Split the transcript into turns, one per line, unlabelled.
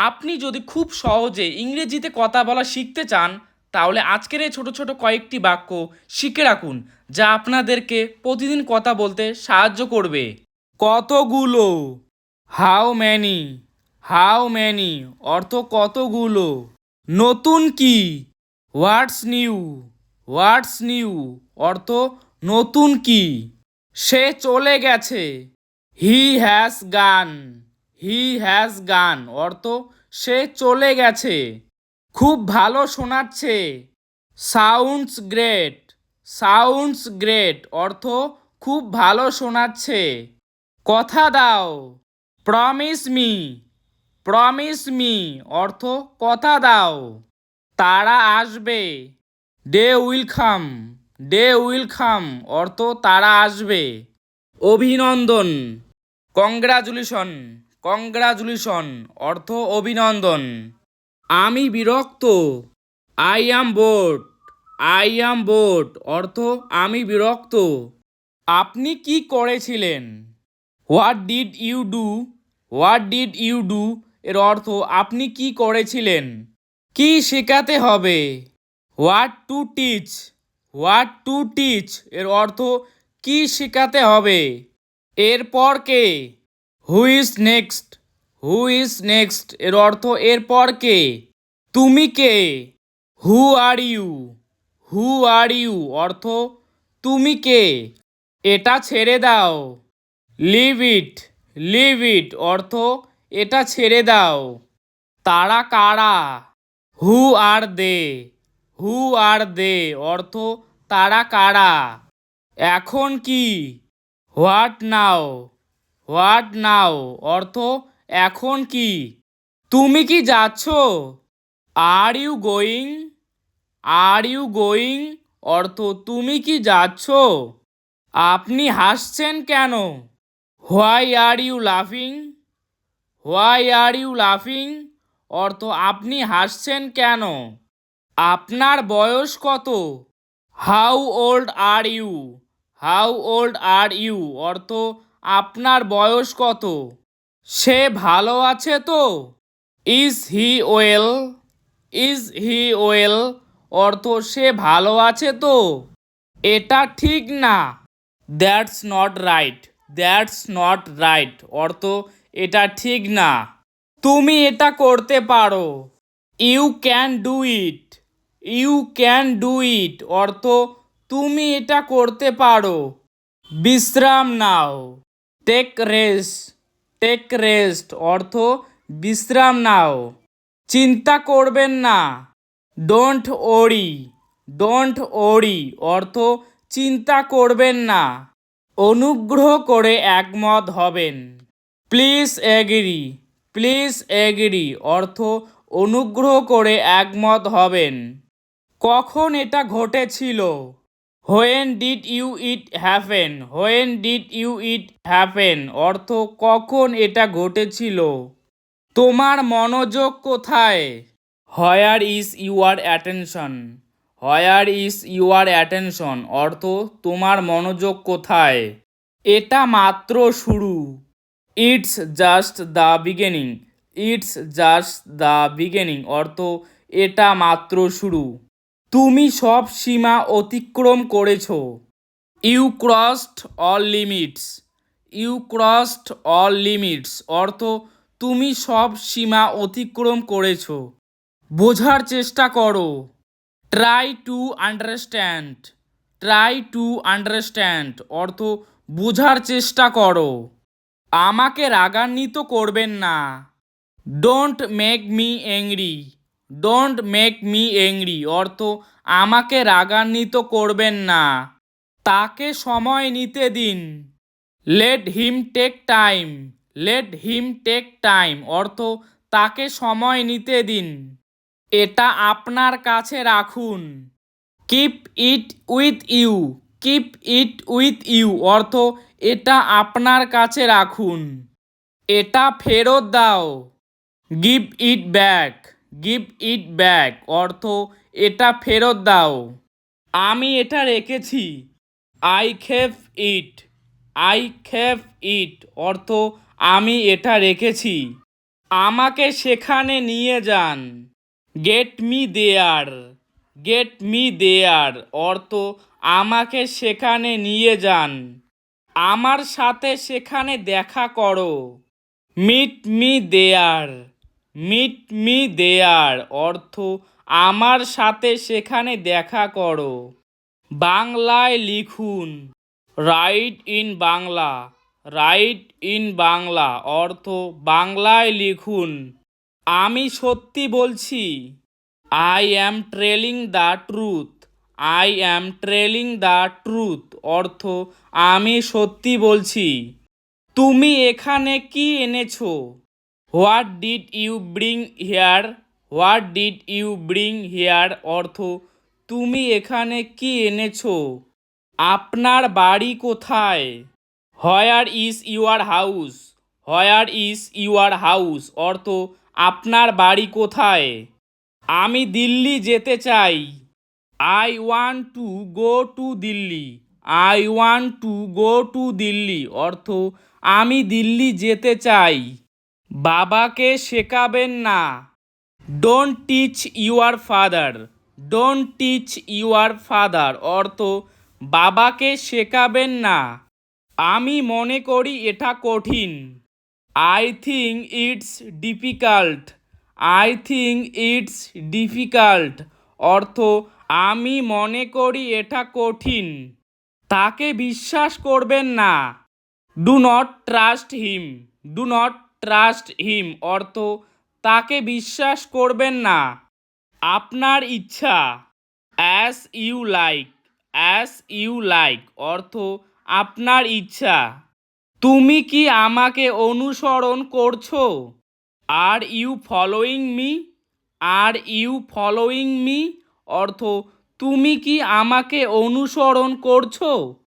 আপনি যদি খুব সহজে ইংরেজিতে কথা বলা শিখতে চান তাহলে আজকের এই ছোট ছোট কয়েকটি বাক্য শিখে রাখুন, যা আপনাদেরকে প্রতিদিন কথা বলতে সাহায্য করবে। কতগুলো, হাউ ম্যানি, হাউ ম্যানি অর্থ কতগুলো। নতুন কি, হোয়াটস নিউ, হোয়াটস নিউ অর্থ নতুন কি। সে চলে গেছে, he has gone, he has gone অর্থ সে চলে গেছে। খুব ভালো শোনাচ্ছে, সাউন্ডস গ্রেট, সাউন্ডস গ্রেট অর্থ খুব ভালো শোনাচ্ছে। কথা দাও, প্রমিস মি, প্রমিস মি অর্থ কথা দাও। তারা আসবে, they will come, they will come অর্থ তারা আসবে। অভিনন্দন, কংগ্রাচুলেশন, কংগ্রাচুলেশন অর্থ অভিনন্দন। আমি বিরক্ত, I am bored, I am bored অর্থ আমি বিরক্ত। আপনি কি করেছিলেন, what did you do, what did you do এর অর্থ আপনি কি করেছিলেন। কি শেখাতে হবে, what to teach, what to teach এর অর্থ কি শেখাতে হবে। এরপর কে, who is next, who is next এর অর্থ এরপর কে। তুমি কে, হু are you, who R you অর্থ তুমি কে। এটা ছেড়ে দাও, লিভ ইট, লিভ ইট অর্থ এটা ছেড়ে দাও। তারা কারা, হু আর দে, হু আর দে অর্থ তারা কারা। এখন কি, হোয়াট নাও, হোয়াট নাও অর্থ এখন কি। তুমি কি যাচ্ছ, are you going, are you going অর্থ তুমি কি যাচ্ছ। আপনি হাসছেন কেন, হোয়াই আর ইউ লাফিং, হোয়াই আর ইউ লাফিং অর্থ আপনি হাসছেন কেন। আপনার বয়স কত, how old are you, how old are you অর্থ আপনার বয়স কত। সে ভালো আছে তো, is he well, is he well অর্থ সে ভালো আছে তো। এটা ঠিক না, that's not right, that's not right অর্থ এটা ঠিক না। তুমি এটা করতে পারো, you can do it, you can do it অর্থ তুমি এটা করতে পারো। বিশ্রাম নাও, টেক রেস্ট, টেক রেস্ট অর্থ বিশ্রাম নাও। চিন্তা করবেন না, ডোন্ট ওরি, ডোন্ট ওরি অর্থ চিন্তা করবেন না। অনুগ্রহ করে একমত হবেন, প্লিজ এগ্রি, প্লিজ এগ্রি অর্থ অনুগ্রহ করে একমত হবেন। কখন এটা ঘটেছিল, when did you it happen, when did you it happen অর্থ কখন এটা ঘটেছিল। তোমার মনোযোগ কোথায়, where is your attention, where is your attention অর্থ তোমার মনোযোগ কোথায়। এটা মাত্র শুরু, it's just the beginning, it's just the beginning অর্থ এটা মাত্র শুরু। তুমি সব সীমা অতিক্রম করেছ, you crossed all limits, you crossed all limits অর্থ তুমি সব সীমা অতিক্রম করেছ। বোঝার চেষ্টা করো, try to understand, try to understand অর্থ বোঝার চেষ্টা করো। আমাকে রাগান্বিত করবেন না, don't make me angry, don't make me angry অর্থ আমাকে রাগান্বিত করবেন না। তাকে সময় নিতে দিন, let him take time, let him take time অর্থ তাকে সময় নিতে দিন। এটা আপনার কাছে রাখুন, keep it with you, keep it with you অর্থ এটা আপনার কাছে রাখুন। এটা ফেরত দাও, give it back, give it back অর্থ এটা ফেরত দাও। আমি এটা রেখেছি, I kept it, I kept it অর্থ আমি এটা রেখেছি। আমাকে সেখানে নিয়ে যান। Get me there. Get me there অর্থ আমাকে সেখানে নিয়ে যান। আমার সাথে সেখানে দেখা করো। Meet me there. Meet me there অর্থ আমার সাথে সেখানে দেখা করো। বাংলায় লিখুন। Write in Bangla. Write in Bangla অর্থ বাংলায় লিখুন। আমি সত্যি বলছি। I am telling the truth. I am telling the truth অর্থ আমি সত্যি বলছি। তুমি এখানে কি এনেছো? What did you bring here? What did you bring here অর্থ তুমি এখানে কি এনেছো? আপনার বাড়ি কোথায়? Where is your house? Where is your house অর্থ আপনার বাড়ি কোথায়? আমি দিল্লি যেতে চাই। I want to go to Delhi. I want to go to Delhi অর্থ আমি দিল্লি যেতে চাই। বাবাকে শেখাবেন না। Don't teach your father. Don't teach your father অর্থ বাবাকে শেখাবেন না। আমি মনে করি এটা কঠিন। I think it's difficult. I think it's difficult অর্থ আমি মনে করি এটা কঠিন। তাকে বিশ্বাস করবেন না। Do not trust him. Do not trust him অর্থ তাকে বিশ্বাস করবেন না। আপনার ইচ্ছা। As you like. As you like অর্থ আপনার ইচ্ছা। তুমি কি আমাকে অনুসরণ করছো? Are you following me? Are you following me অর্থ তুমি কি আমাকে অনুসরণ করছো?